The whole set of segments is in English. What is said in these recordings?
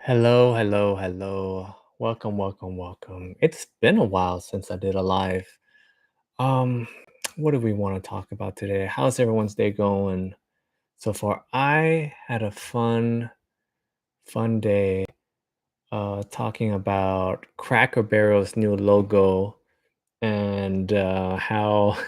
Hello, hello, hello. Welcome, welcome, welcome. It's been a while since I did a live. Um, what do we want to talk about today? How's everyone's day going so far? I had a fun day talking about Cracker Barrel's new logo and how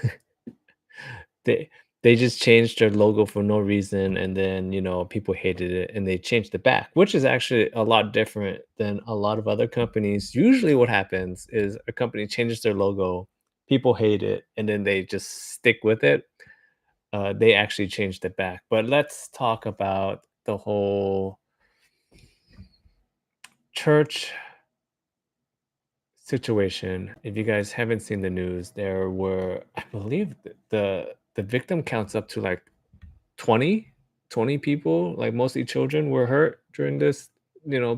they they just changed their logo for no reason, and then people hated it and they changed it back, which is actually a lot different than a lot of other companies. Usually what happens is a company changes their logo, people hate it, and then they just stick with it. They actually changed it back. But let's talk about the whole church situation. If you guys haven't seen the news, there were, I believe, the victim counts up to like 20 20 people, like mostly children, were hurt during this.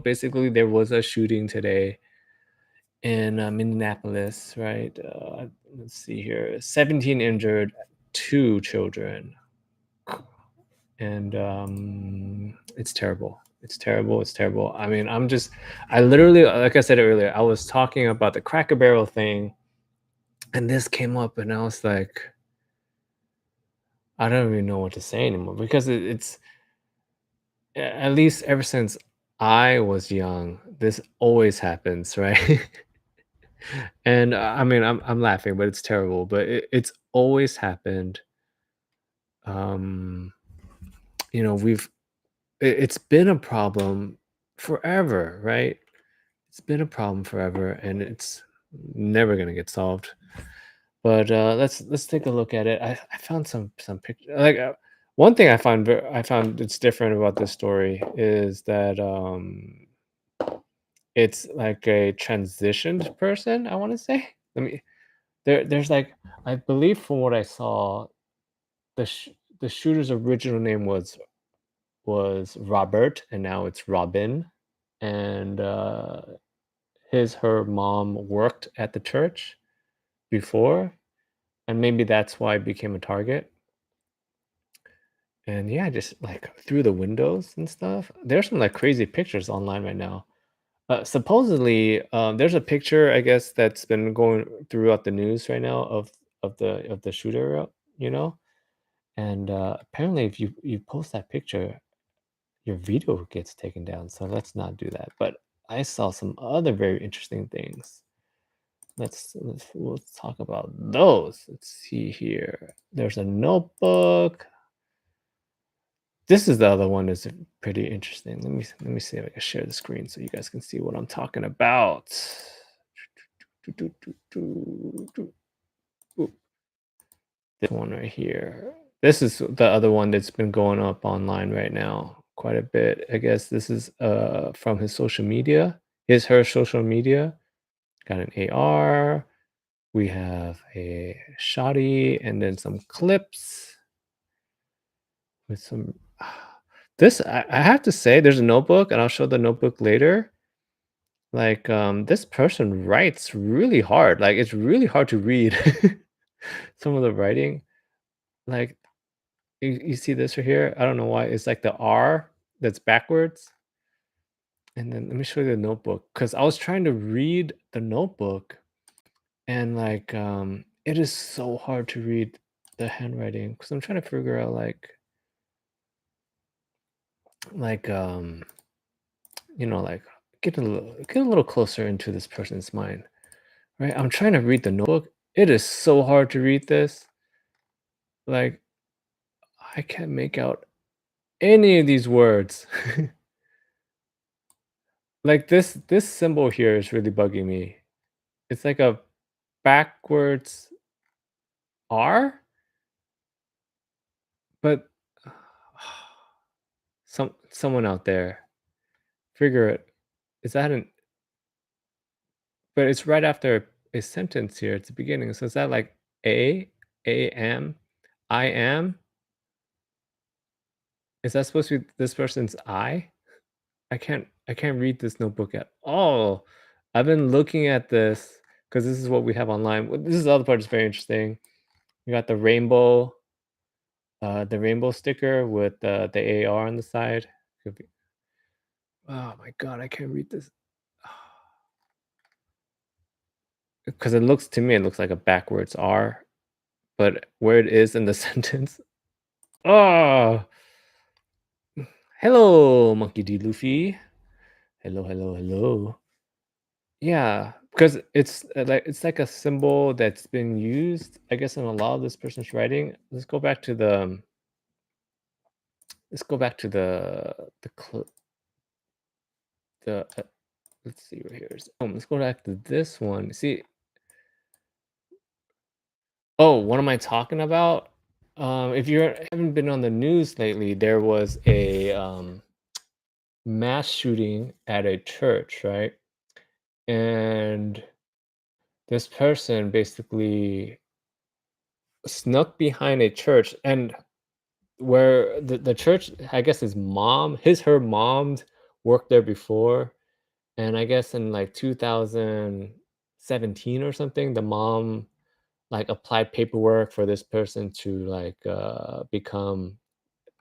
Basically there was a shooting today in Minneapolis, right? Let's see here, 17 injured, two children. And it's terrible, it's terrible, it's terrible. I mean, I literally, like I said earlier, I was talking about the Cracker Barrel thing, and this came up, and I was like, I don't even know what to say anymore, because it's at least ever since I was young, this always happens, right? And I mean, I'm laughing, but it's terrible. But it's always happened. Um, we've it's been a problem forever, right? It's been a problem forever, and it's never gonna get solved. But let's take a look at it. I found some pictures. Like one thing I found it's different about this story is that it's like a transitioned person, I wanna say. Let me there's like, I believe from what I saw, the sh the shooter's original name was Robert, and now it's Robin, and, her mom worked at the church before, and maybe that's why it became a target, and yeah, just, like, through the windows and stuff. There's some, like, crazy pictures online right now. Supposedly, there's a picture, I guess, that's been going throughout the news right now of the shooter, you know, and apparently, if you post that picture, your video gets taken down. So let's not do that. But I saw some other very interesting things. We'll talk about those. Let's see here. There's a notebook. This is the other one that's pretty interesting. Let me see if I can share the screen so you guys can see what I'm talking about. This one right here. This is the other one that's been going up online right now quite a bit. I guess this is from his social media, her social media. Got an AR. We have a shoddy and then some clips with some. This I have to say, there's a notebook, and I'll show the notebook later. Like, this person writes really hard. Like, it's really hard to read some of the writing. Like, you see this right here? I don't know why. It's like the R that's backwards. And then let me show you the notebook, because I was trying to read the notebook, and like, it is so hard to read the handwriting, because I'm trying to figure out like like get a little closer into this person's mind, right? I'm trying to read the notebook. It is so hard to read this. Like, I can't make out any of these words. Like, this symbol here is really bugging me. It's like a backwards R, but someone out there figure it. Is that an but it's right after a sentence here at the beginning. So is that like A am, I am? Is that supposed to be this person's I? I can't read this notebook at all. I've been looking at this because this is what we have online. This is the other part is very interesting. We got the rainbow sticker with the AR on the side. Could be- Oh my god, I can't read this. Because it looks to me, it looks like a backwards R, but where it is in the sentence. Oh, hello, Monkey D. Luffy. Hello, hello, hello. Yeah, because it's like a symbol that's been used, I guess, in a lot of this person's writing. Let's go back to the let's see right here. Let's go back to this one. See, oh, what am I talking about? If you haven't been on the news lately, there was a mass shooting at a church, right? And this person basically snuck behind a church, and where the church, I guess her mom's worked there before, and I guess in like 2017 or something, the mom like applied paperwork for this person to like become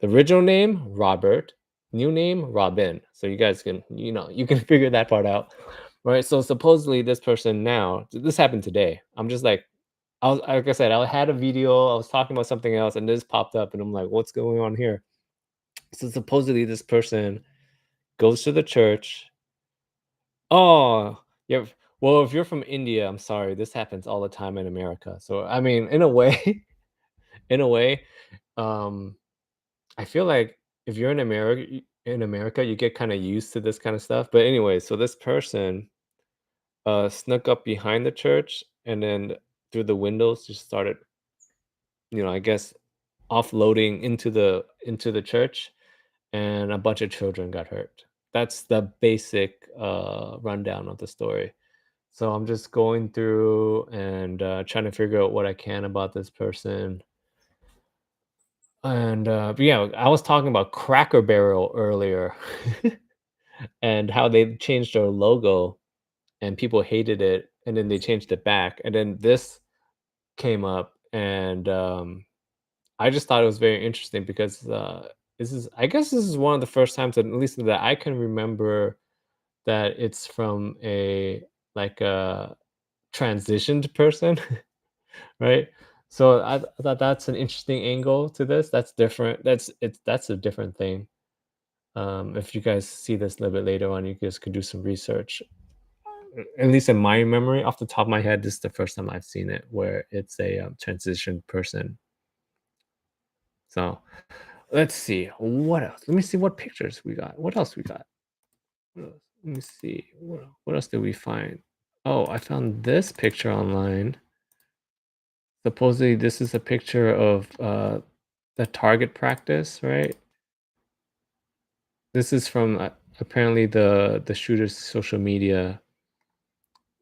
the original name Robert, new name Robin. So you guys can, you can figure that part out, right? So supposedly this person now, this happened today. I'm just like, I was like I said, I had a video, I was talking about something else, and this popped up, and I'm like, what's going on here? So supposedly this person goes to the church. Oh, yeah. Well, if you're from India, I'm sorry, this happens all the time in America. So I mean, in a way, in a way, um, I feel like if you're in America, you get kind of used to this kind of stuff. But anyway, so this person snuck up behind the church and then through the windows just started, I guess offloading into the church, and a bunch of children got hurt. That's the basic rundown of the story. So I'm just going through and trying to figure out what I can about this person. And but yeah, I was talking about Cracker Barrel earlier, and how they changed their logo, and people hated it, and then they changed it back, and then this came up, and I just thought it was very interesting because I guess this is one of the first times, at least that I can remember, that it's from a like a transitioned person, right? So I thought that's an interesting angle to this. That's different. That's a different thing. If you guys see this a little bit later on, you guys could do some research. At least in my memory, off the top of my head, this is the first time I've seen it where it's a transitioned person. So let's see what else. Let me see what pictures we got. What else we got? What else? Let me see. What else did we find? Oh, I found this picture online. Supposedly, this is a picture of the target practice, right? This is from apparently the shooter's social media.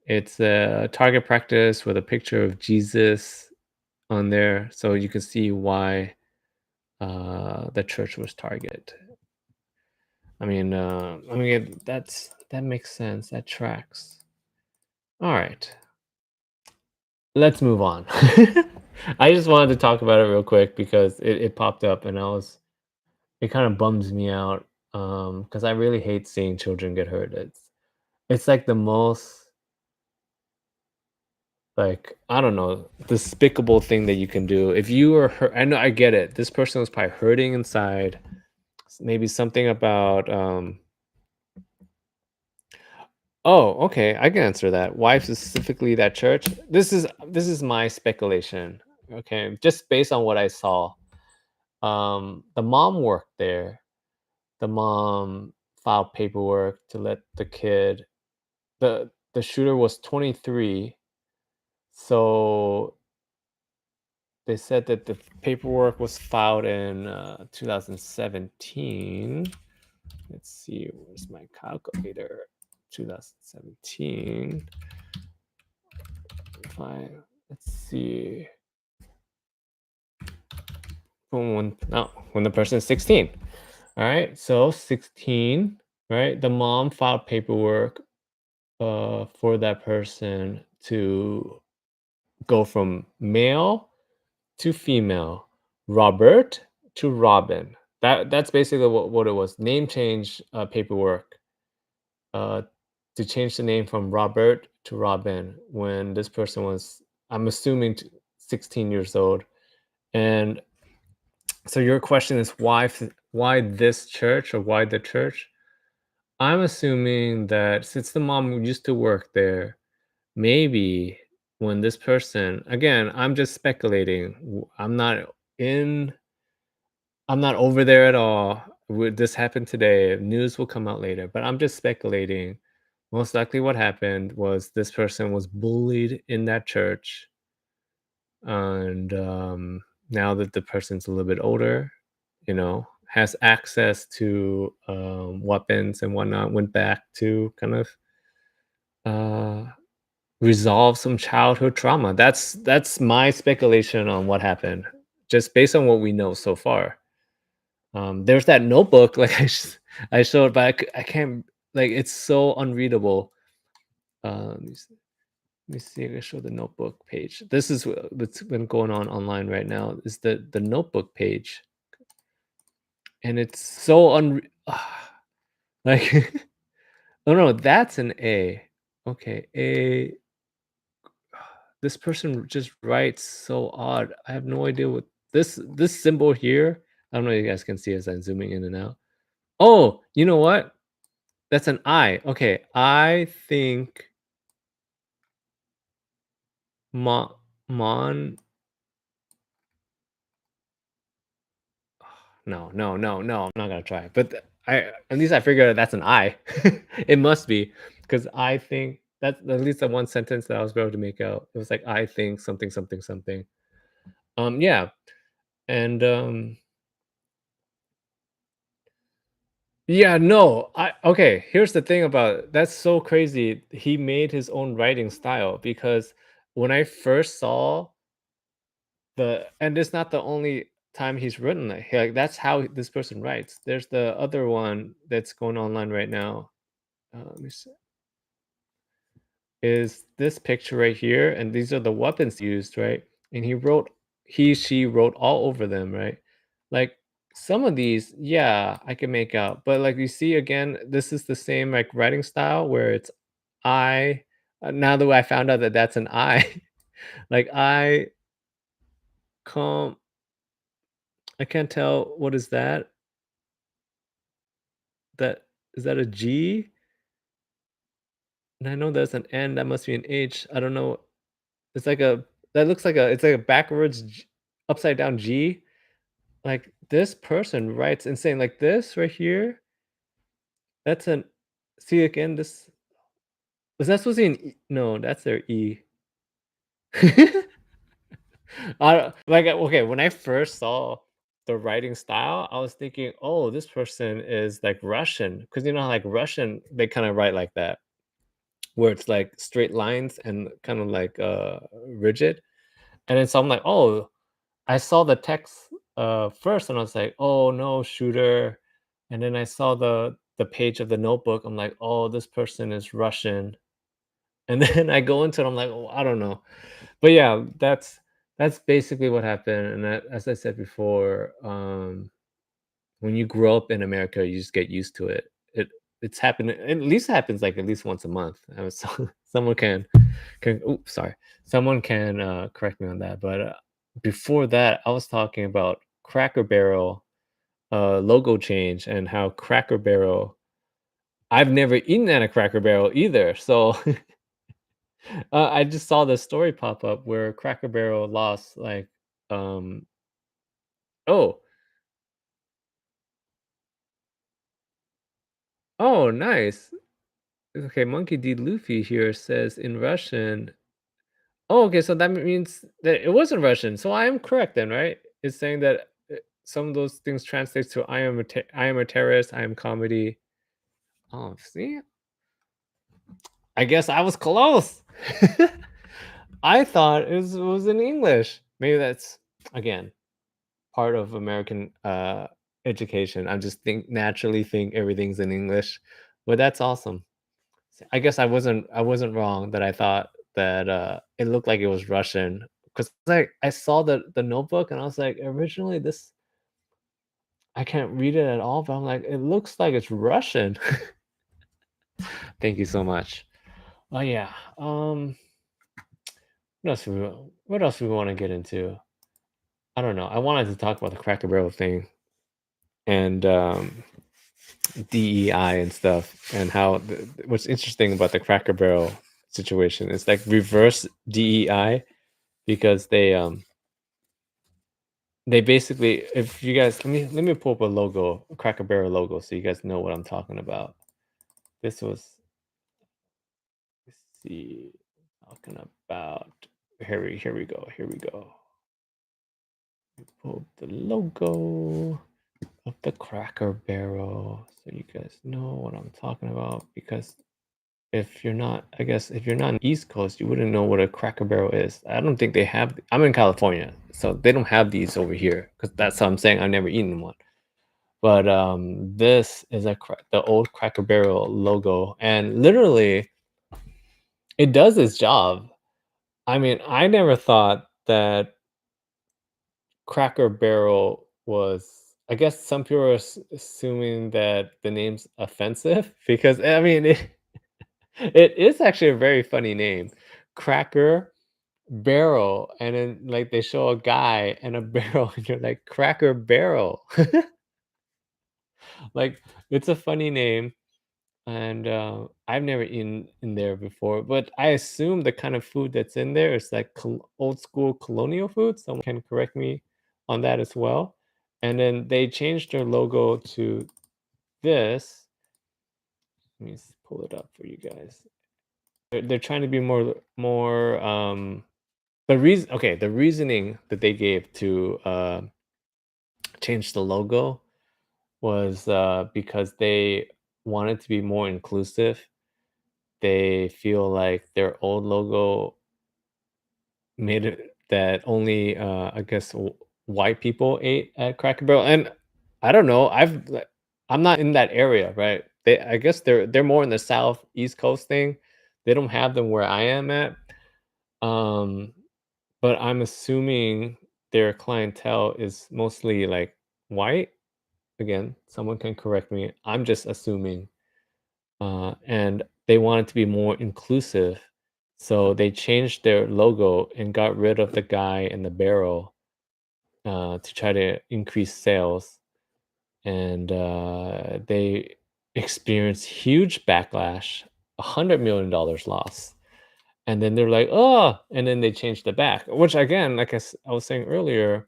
It's a target practice with a picture of Jesus on there, so you can see why the church was targeted. That makes sense. That tracks. All right, let's move on. I just wanted to talk about it real quick because it popped up, and it kind of bums me out because I really hate seeing children get hurt. It's like the most, like, I don't know, despicable thing that you can do. If you were hurt, I know, I get it. This person was probably hurting inside. Maybe something about oh, okay, I can answer that. Why specifically that church? This is my speculation. Okay, just based on what I saw. The mom worked there. The mom filed paperwork to let the kid. The shooter was 23, so they said that the paperwork was filed in 2017. Let's see, where's my calculator? 2017. Fine. Let's see. When the person is 16. All right. So 16, right? The mom filed paperwork for that person to go from male to female, Robert to Robin. That's basically what it was. Name change paperwork. uh, to change the name from Robert to Robin when this person was, I'm assuming, 16 years old. And so your question is why this church or why the church? I'm assuming that since the mom used to work there, maybe when this person, again, I'm just speculating. In I'm not over there at all. Would this happen today? News will come out later, but I'm just speculating. Most likely what happened was this person was bullied in that church, and now that the person's a little bit older, has access to weapons and whatnot, went back to kind of uh, resolve some childhood trauma. That's my speculation on what happened, just based on what we know so far. There's that notebook, like I showed, but I can't, like, it's so unreadable. Let me see. Let me see. I can show the notebook page. This is what's been going on online right now. Is the notebook page, and it's so like oh no, that's an A. Okay, A. This person just writes so odd. I have no idea what this symbol here. I don't know if you guys can see as I'm zooming in and out. Oh, you know what? That's an I. Okay, I think Mon Mon no, no, no, no, I'm not gonna try it, but I at least I figured out that's an I. It must be because I think that's at least the one sentence that I was able to make out. It was like, "I think something, something, something." Yeah, and, yeah, no, I okay, here's the thing about it. That's so crazy. He made his own writing style because when I first saw and it's not the only time he's written that. Like, that's how this person writes. There's the other one that's going online right now. Let me see. Is this picture right here, and these are the weapons used, right? And she wrote all over them, right? Like some of these, yeah, I can make out, but like you see again, this is the same like writing style where it's I. Now that I found out that that's an I, like come, I can't tell what is that. That is that a G? And I know there's an N, that must be an H. I don't know. It's like a that looks like a it's like a backwards upside down G. Like this person writes insane. Like this right here, that's an see again, this was that supposed to be an E? No, that's their E. I don't like okay, when I first saw the writing style, I was thinking, oh, this person is like Russian. Because you know how like Russian, they kind of write like that. Where it's like straight lines and kind of like rigid. And then so I'm like, oh, I saw the text first and I was like, oh no, shooter. And then I saw the page of the notebook. I'm like, oh, this person is Russian. And then I go into it, I'm like, oh, I don't know. But yeah, that's basically what happened. And that, as I said before, when you grow up in America, you just get used to it. It's happened at least happens like at least once a month. Someone can oops, sorry. Someone can correct me on that. But before that, I was talking about Cracker Barrel logo change and how Cracker Barrel. I've never eaten at a Cracker Barrel either. So I just saw this story pop up where Cracker Barrel lost like um oh oh nice. Okay, Monkey D. Luffy here says in Russian. Oh, okay, so that means that it wasn't Russian. So I am correct then, right? It's saying that some of those things translates to I am a terrorist, I am comedy. Oh, see? I guess I was close. I thought it was in English. Maybe that's again part of American education. I just naturally think everything's in English. But that's awesome. I guess I wasn't wrong that I thought that it looked like it was Russian because like I saw the notebook and I was like originally this I can't read it at all, but I'm like it looks like it's Russian. Thank you so much. Oh yeah. What else do we want to get into? I don't know. I wanted to talk about the Cracker Barrel thing and DEI and stuff, and how what's interesting about the Cracker Barrel situation is like reverse DEI because they basically, if you guys, let me pull up a logo, a Cracker Barrel logo, so you guys know what I'm talking about. This was, let's see, talking about. Here we go. Pull up the logo of the Cracker Barrel, so you guys know what I'm talking about. Because if you're not, I guess if you're not on the East Coast, you wouldn't know what a Cracker Barrel is. I don't think they have. I'm in California, so they don't have these over here. Because that's how I'm saying I've never eaten one. But this is the old Cracker Barrel logo, and literally, it does its job. I mean, I never thought that Cracker Barrel was. I guess some people are assuming that the name's offensive because I mean it is actually a very funny name, Cracker Barrel, and then like they show a guy and a barrel, and you're like Cracker Barrel, like it's a funny name. And I've never eaten in there before, but I assume the kind of food that's in there is like old school colonial food. Someone can correct me on that as well. And then they changed their logo to this. Let me pull it up for you guys. They're trying to be more the reasoning that they gave to change the logo was because they wanted to be more inclusive. They feel like their old logo made it that only, I guess, white people ate at Cracker Barrel, and I don't know. I'm not in that area, right? I guess they're more in the South East Coast thing. They don't have them where I am at. Um, but I'm assuming their clientele is mostly like white. Again, someone can correct me. I'm just assuming, and they wanted to be more inclusive, so they changed their logo and got rid of the guy in the barrel to try to increase sales, and they experienced huge backlash, $100 million loss, and then they're like, oh, and then they changed it back, which again, like I was saying earlier,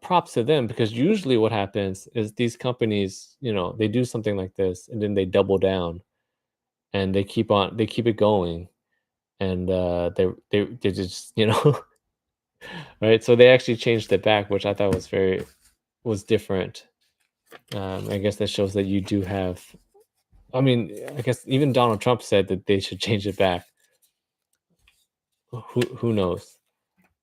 props to them because usually what happens is these companies, they do something like this and then they double down and they keep it going, and they just right, so they actually changed it back, which I thought was different. I guess that shows that you do have, I mean, I guess even Donald Trump said that they should change it back. Who knows?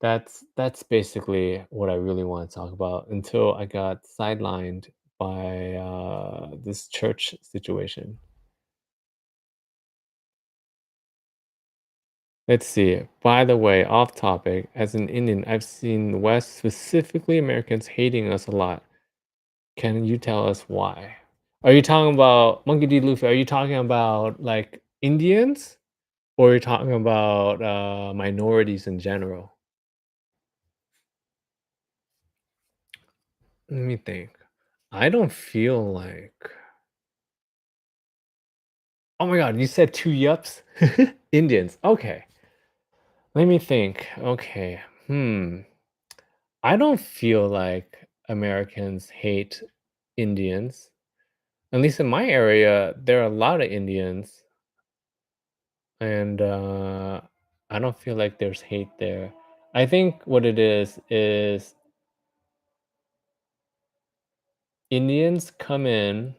That's basically what I really want to talk about until I got sidelined by this church situation. Let's see. By the way, off topic, as an Indian, I've seen the West, specifically Americans, hating us a lot. Can you tell us why? Are you talking about Monkey D. Luffy? Are you talking about like Indians, or are you talking about minorities in general? Let me think. I don't feel like. Oh my God, you said two yups? Indians. Okay. Let me think. Okay. I don't feel like Americans hate Indians. At least in my area, there are a lot of Indians, and I don't feel like there's hate there. I think what it is Indians come in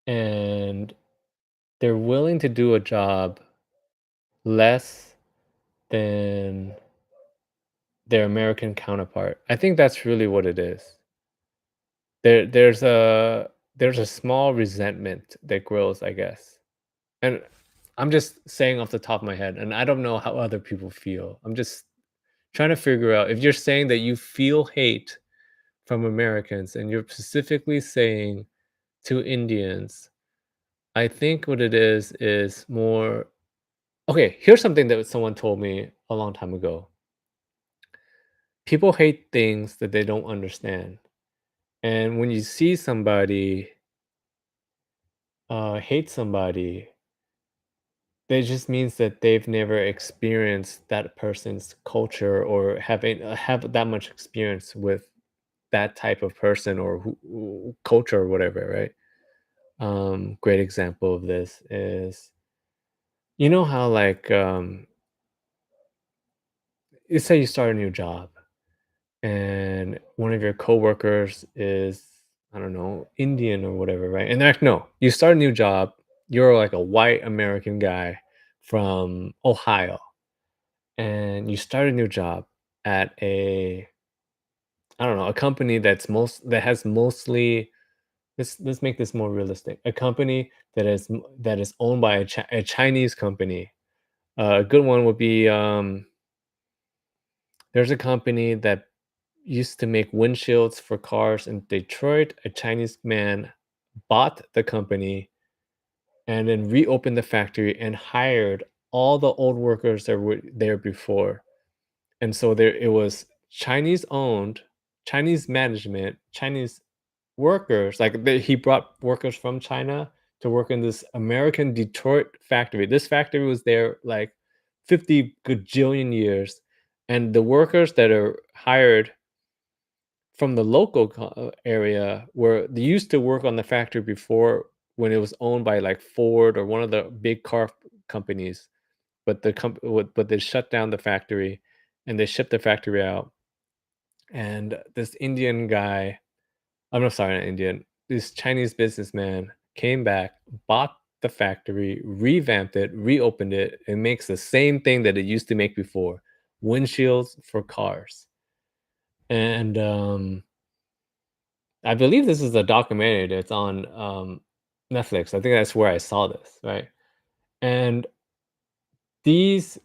and they're willing to do a job less than their American counterpart. I think that's really what it is. There's a small resentment that grows, I guess. And I'm just saying off the top of my head, and I don't know how other people feel. I'm just trying to figure out if you're saying that you feel hate from Americans and you're specifically saying to Indians, I think what it is more okay, here's something that someone told me a long time ago. People hate things that they don't understand. And when you see somebody hate somebody, that just means that they've never experienced that person's culture or have that much experience with that type of person or culture or whatever, right? Great example of this is you know how like let's say you start a new job and one of your coworkers is I don't know Indian or whatever, right? And they're like, no, you start a new job, you're like a white American guy from Ohio, and you start a new job at a I don't know a company that has mostly let's make this more realistic. A company that is owned by a Chinese company. A good one would be there's a company that used to make windshields for cars in Detroit. A Chinese man bought the company and then reopened the factory and hired all the old workers that were there before. And so there it was Chinese owned, Chinese management, Chinese workers. He brought workers from China to work in this American Detroit factory. This factory was there like 50 gajillion years. And the workers that are hired from the local area were they used to work on the factory before when it was owned by like Ford or one of the big car companies. But they shut down the factory and they shipped the factory out. And this Indian guy, I'm not sorry, not Indian, this Chinese businessman came back, bought the factory, revamped it, reopened it, and makes the same thing that it used to make before windshields for cars. And I believe this is a documentary that's on Netflix. I think that's where I saw this, right? And these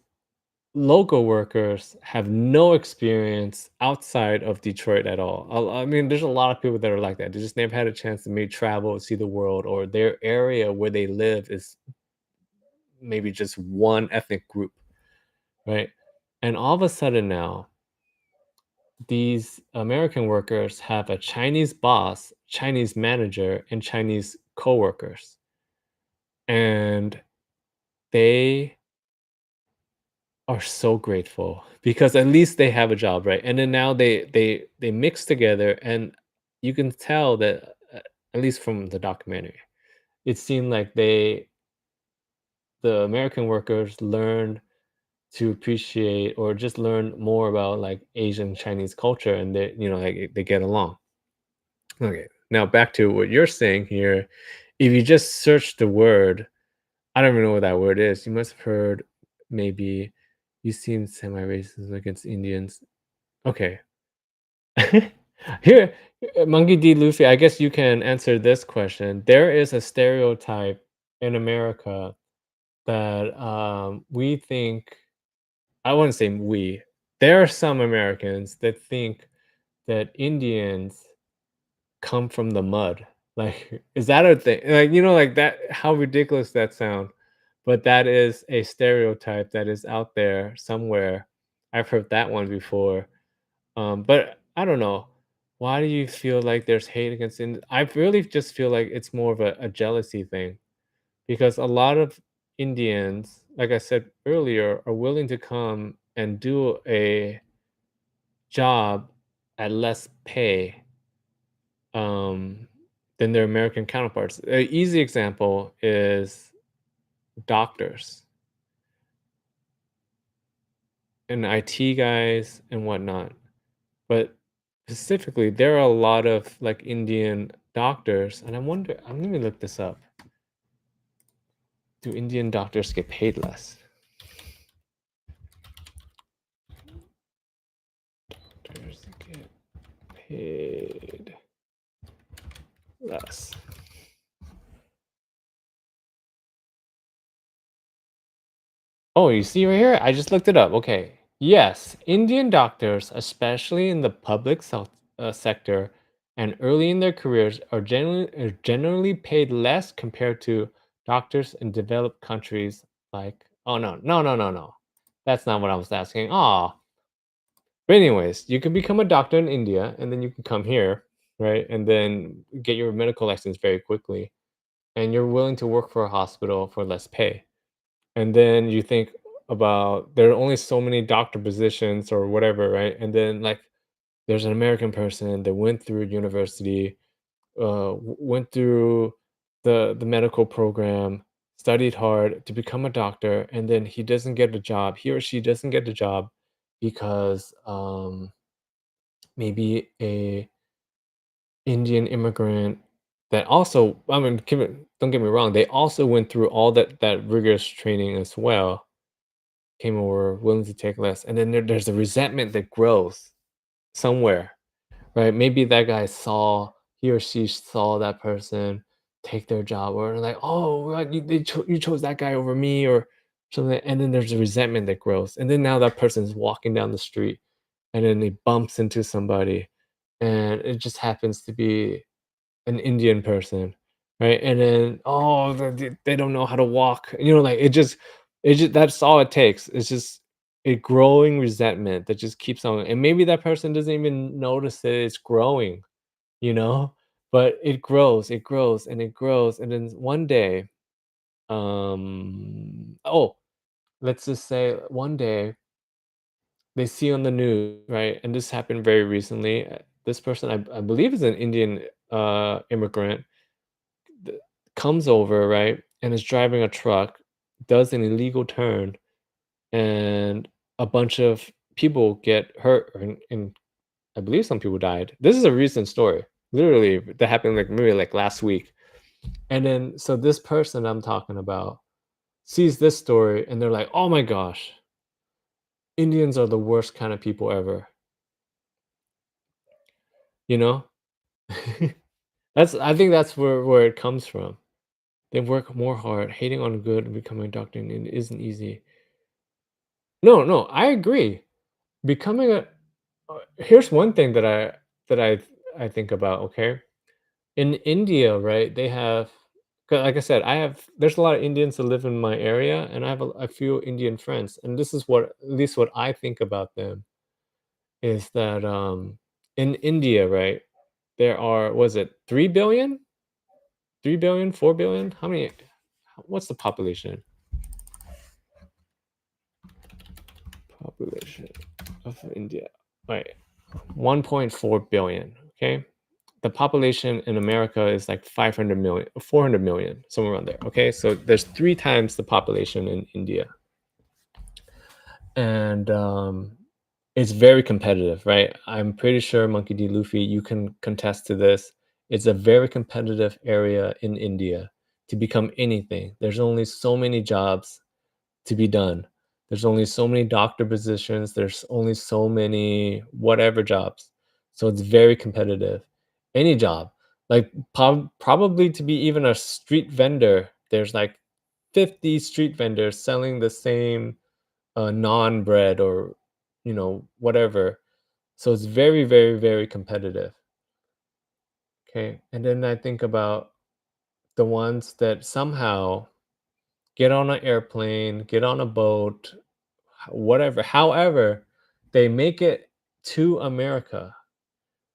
local workers have no experience outside of Detroit at all. I mean, there's a lot of people that are like that. They just never had a chance to maybe travel, see the world, or their area where they live is maybe just one ethnic group, right? And all of a sudden now, these American workers have a Chinese boss, Chinese manager, and Chinese coworkers. And they are so grateful because at least they have a job, right? And then now they mix together, and you can tell that at least from the documentary, it seemed like the American workers learned to appreciate or just learn more about like Asian Chinese culture, and like they get along. Okay, now back to what you're saying here. If you just search the word, I don't even know what that word is. You must have heard maybe you seem semi-racist against Indians. Okay. Here, Monkey D. Luffy, I guess you can answer this question. There is a stereotype in America that we think, I wouldn't say we, there are some Americans that think that Indians come from the mud. Like, is that a thing? Like, like that, how ridiculous that sound. But that is a stereotype that is out there somewhere. I've heard that one before. But I don't know. Why do you feel like there's hate against Indians? I really just feel like it's more of a jealousy thing because a lot of Indians, like I said earlier, are willing to come and do a job at less pay um, than their American counterparts. An easy example is doctors and IT guys and whatnot. But specifically, there are a lot of like Indian doctors, and I wonder. I'm gonna look this up. Do Indian doctors get paid less? Doctors get paid less. Oh, you see right here? I just looked it up. Okay. Yes, Indian doctors, especially in the sector and early in their careers, are generally paid less compared to Doctors in developed countries like oh, no. No, no, no, no. That's not what I was asking. Aw. But anyways, you can become a doctor in India, and then you can come here, right? And then get your medical license very quickly, and you're willing to work for a hospital for less pay. And then you think about there are only so many doctor positions or whatever, right? And then, like, there's an American person that went through university, went through the medical program, studied hard to become a doctor, and then he doesn't get a job. He or she doesn't get a job because maybe a Indian immigrant that also, I mean, don't get me wrong, they also went through all that rigorous training as well, came over willing to take less, and then there's a resentment that grows somewhere. Right? Maybe that guy saw he or she saw that person take their job or like, "Oh, what, you chose that guy over me," or something, and then there's a resentment that grows, and then now that person's walking down the street, and then he bumps into somebody, and it just happens to be an Indian person, right? And then, oh, they don't know how to walk, like, it just that's all it takes. It's just a growing resentment that just keeps on and maybe that person doesn't even notice that it's growing, you know? But it grows, and it grows, and then one day, oh, let's just say one day they see on the news, right? And this happened very recently. This person, I believe, is an Indian immigrant th- comes over, right, and is driving a truck, does an illegal turn, and a bunch of people get hurt, and I believe some people died. This is a recent story, literally that happened like maybe like last week. And then so this person I'm talking about sees this story, and they're like, "Oh my gosh, Indians are the worst kind of people ever." You know? That's I think that's where it comes from. They work more hard, hating on good and becoming a doctor and it isn't easy. No, no, I agree. Becoming a here's one thing that I think about, okay? In India, right, they have 'cause like I said, there's a lot of Indians that live in my area, and I have a few Indian friends, and this is what at least what I think about them is that, in India, right, there are was it 3,000,000,000? 3,000,000,000, 4,000,000,000? How many what's the population of India? Right. 1.4 billion. Okay. The population in America is like 500 million, 400 million, somewhere around there. Okay. So there's three times the population in India. And it's very competitive, right? I'm pretty sure Monkey D. Luffy, you can contest to this. It's a very competitive area in India to become anything. There's only so many jobs to be done. There's only so many doctor positions, there's only so many whatever jobs. So it's very competitive. Any job, like probably to be even a street vendor, there's like 50 street vendors selling the same non bread or whatever. So it's very, very, very competitive. Okay. And then I think about the ones that somehow get on an airplane, get on a boat, whatever. However, they make it to America,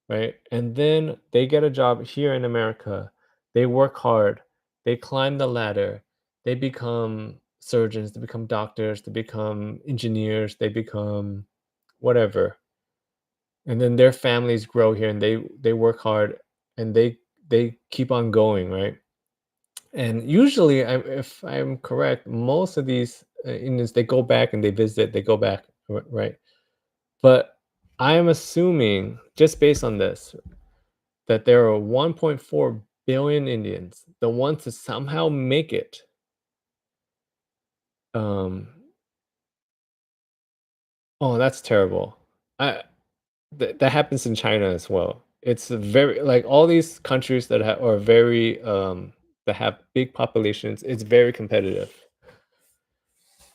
right? And then they get a job here in America. They work hard. They climb the ladder. They become surgeons, they become doctors, they become engineers, they become whatever. And then their families grow here and they work hard and they keep on going, right? And usually, if I'm correct, most of these Indians they go back and they visit. They go back, right? But I am assuming, just based on this, that there are 1.4 billion Indians. The ones to somehow make it. Um, oh, that's terrible. I that happens in China as well. It's a very like all these countries that are very that have big populations. It's very competitive.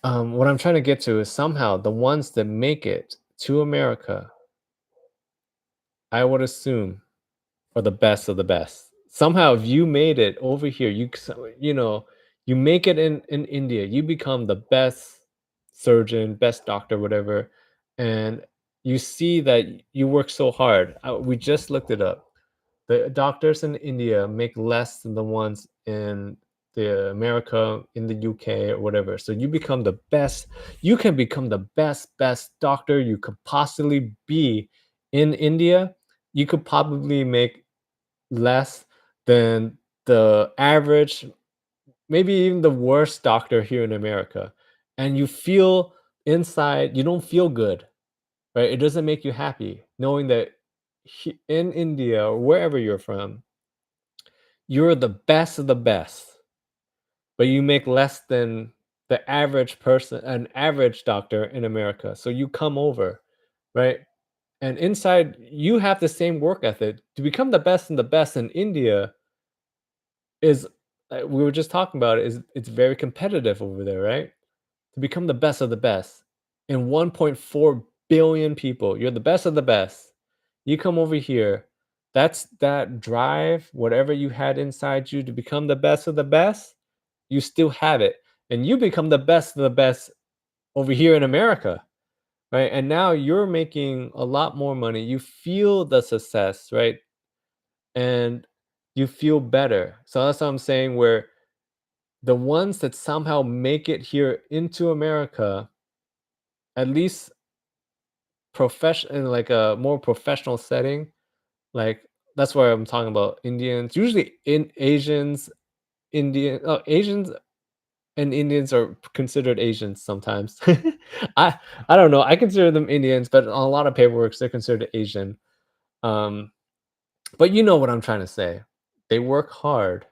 What I'm trying to get to is somehow the ones that make it to America, I would assume, are the best of the best. Somehow, if you made it over here, you know, You make it in India, you become the best surgeon, best doctor, whatever, and you see that you work so hard. We just looked it up. The doctors in India make less than the ones in the America, in the UK or whatever. So you become the best. You can become the best doctor you could possibly be in India. You could probably make less than the average, maybe even the worst doctor here in America. And you feel inside, you don't feel good, right? It doesn't make you happy knowing that in India or wherever you're from, you're the best of the best, but you make less than the average person, an average doctor in America. So you come over, right? And inside, you have the same work ethic. To become the best and the best in India is, we were just talking about it, is it's very competitive over there, right? To become the best of the best in 1.4 billion people, you're the best of the best. You come over here, that's that drive, whatever you had inside you to become the best of the best, you still have it. And you become the best of the best over here in America, right? And now you're making a lot more money. You feel the success, right? And you feel better. So that's what I'm saying, where the ones that somehow make it here into America, at least profession in like a more professional setting, like that's why I'm talking about Indians, usually in Asians, Asians and Indians are considered Asians sometimes. I I don't know. I consider them Indians, but on a lot of paperwork they're considered Asian. Um, but you know what I'm trying to say. They work hard.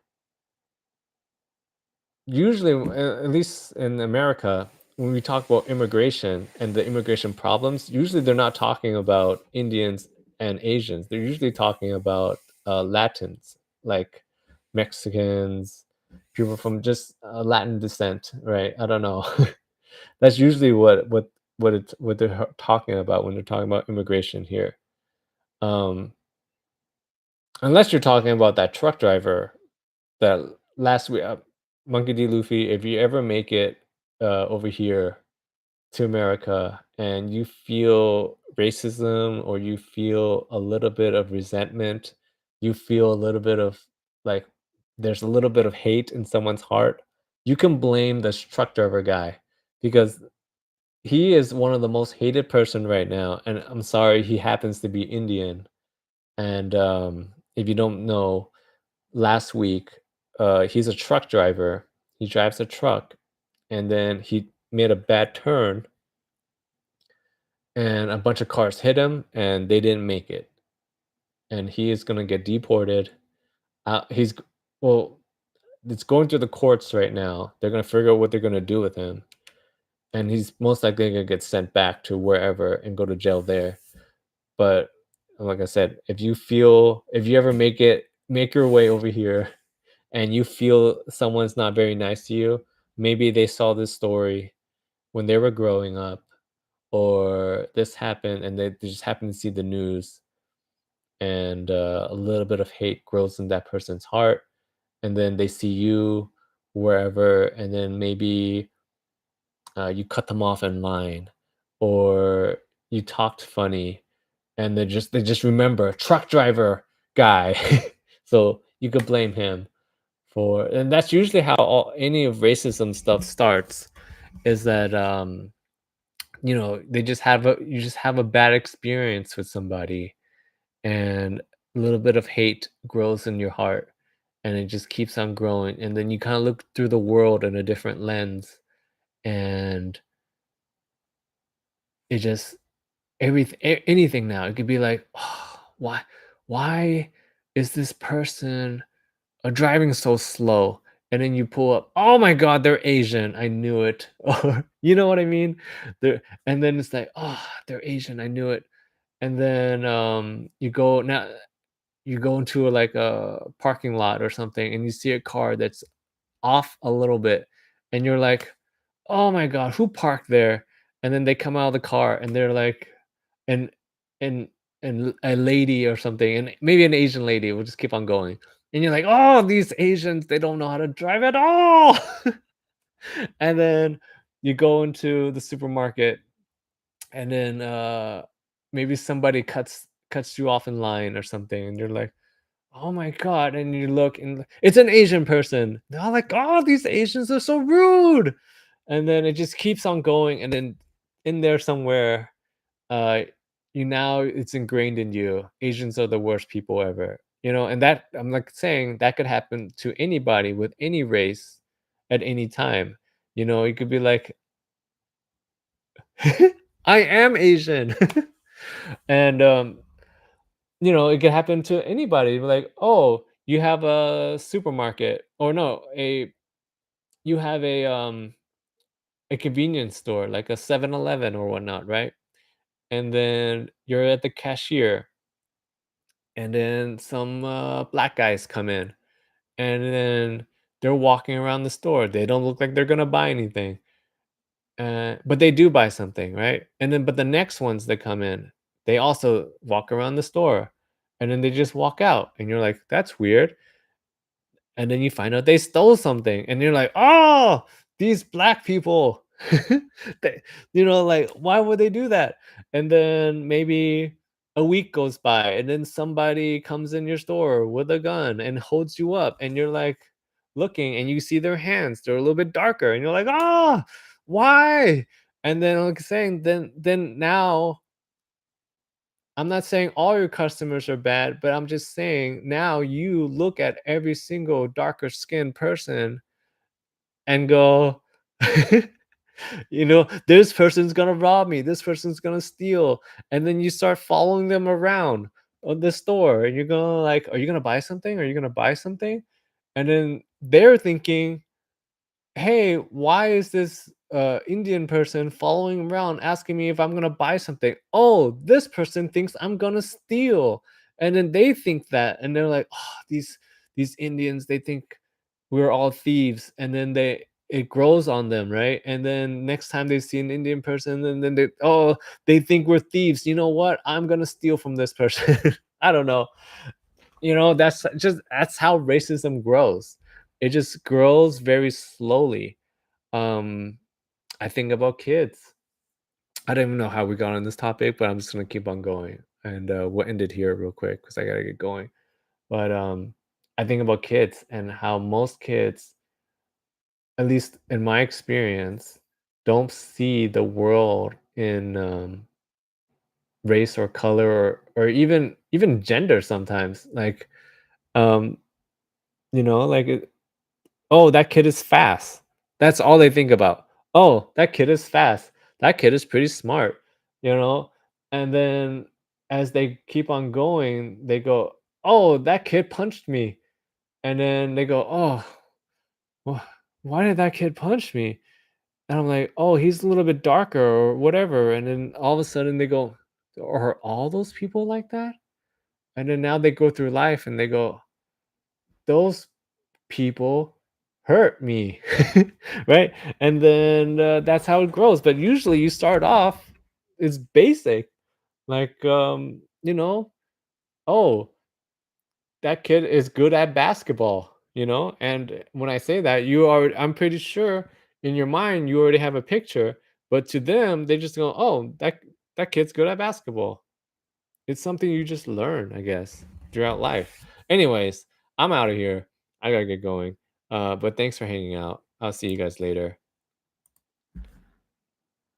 Usually, at least in America, when we talk about immigration and the immigration problems, usually they're not talking about Indians and Asians. They're usually talking about Latins, like Mexicans, people from just Latin descent, right? I don't know. That's usually what they're talking about when they're talking about immigration here. Um, unless you're talking about that truck driver that last week, Monkey D. Luffy, if you ever make it over here to America and you feel racism or you feel a little bit of resentment, you feel a little bit of like there's a little bit of hate in someone's heart, you can blame this truck driver guy because he is one of the most hated person right now. And I'm sorry, he happens to be Indian. And if you don't know, last week, he's a truck driver. He drives a truck, and then he made a bad turn, and a bunch of cars hit him, and they didn't make it. And he is gonna get deported. He's well, it's going through the courts right now. They're gonna figure out what they're gonna do with him, and he's most likely gonna get sent back to wherever and go to jail there. But like I said, if you ever make your way over here and you feel someone's not very nice to you, maybe they saw this story when they were growing up, or this happened and they just happened to see the news, and a little bit of hate grows in that person's heart, and then they see you wherever, and then maybe you cut them off in line, or you talked funny, and they just remember truck driver guy, so you could blame him for, and that's usually how any of racism stuff starts, is that you just have a bad experience with somebody, and a little bit of hate grows in your heart, and it just keeps on growing, and then you kind of look through the world in a different lens, and it just anything now. It could be like, oh, why is this person driving so slow? And then you pull up, oh my god, they're Asian. I knew it. Or you know what I mean? And then it's like, oh, they're Asian. I knew it. And then you go into like a parking lot or something, and you see a car that's off a little bit, and you're like, "Oh my god, who parked there?" And then they come out of the car, and they're like, and and a lady or something, and maybe an Asian lady. We'll just keep on going. and you're like, "Oh, these Asians, they don't know how to drive at all." And then you go into the supermarket, and then maybe somebody cuts you off in line or something, and you're like, "Oh my god," and you look and it's an Asian person. They're all like, "Oh, these Asians are so rude." And then it just keeps on going, and then in there somewhere, uh, you now it's ingrained in you. Asians are the worst people ever, and that I'm like saying that could happen to anybody with any race at any time. It could be like, I am Asian. And it could happen to anybody. Like, oh, you have a supermarket, or no, you have a convenience store like a 7-Eleven or whatnot, right? And then you're at the cashier, and then some black guys come in, and then they're walking around the store. They don't look like they're gonna buy anything, but they do buy something, right? And then, but the next ones that come in, they also walk around the store, and then they just walk out, and you're like, "That's weird." And then you find out they stole something, and you're like, "Oh, these black people." They, like, why would they do that? And then maybe a week goes by, and then somebody comes in your store with a gun and holds you up, and you're like looking, and you see their hands, they're a little bit darker, and you're like, "Ah, why?" And then, like saying, then now I'm not saying all your customers are bad, but I'm just saying now you look at every single darker skinned person and go, this person's gonna rob me, this person's gonna steal. And then you start following them around on the store, and you're gonna like, are you gonna buy something? Are you gonna buy something? And then they're thinking, hey, why is this Indian person following around asking me if I'm gonna buy something? Oh, this person thinks I'm gonna steal. And then they think that, and they're like, oh, these Indians, they think we're all thieves. And then it grows on them, right? And then next time they see an Indian person, and then they think we're thieves. You know what? I'm gonna steal from this person. I don't know. That's how racism grows. It just grows very slowly. um I think about kids. I don't even know how we got on this topic, but I'm just gonna keep on going, and we'll end it here real quick because I gotta get going. But I think about kids and how most kids, at least in my experience, don't see the world in race or color, or even gender sometimes. Like, um like, oh, that kid is fast. That's all they think about. Oh, that kid is fast. That kid is pretty smart, you know? And then as they keep on going, they go, "Oh, that kid punched me." And then they go, "Oh, why did that kid punch me?" And I'm like, "Oh, he's a little bit darker or whatever." And then all of a sudden they go, "Are all those people like that?" And then now they go through life and they go, "Those people hurt me." Right? And then that's how it grows. But usually you start off, it's basic, like, oh, that kid is good at basketball, and when I say that, I'm pretty sure in your mind you already have a picture, but to them they just go, oh, that kid's good at basketball. It's something you just learn, I guess, throughout life. Anyways, I'm out of here. I gotta get going. But thanks for hanging out. I'll see you guys later.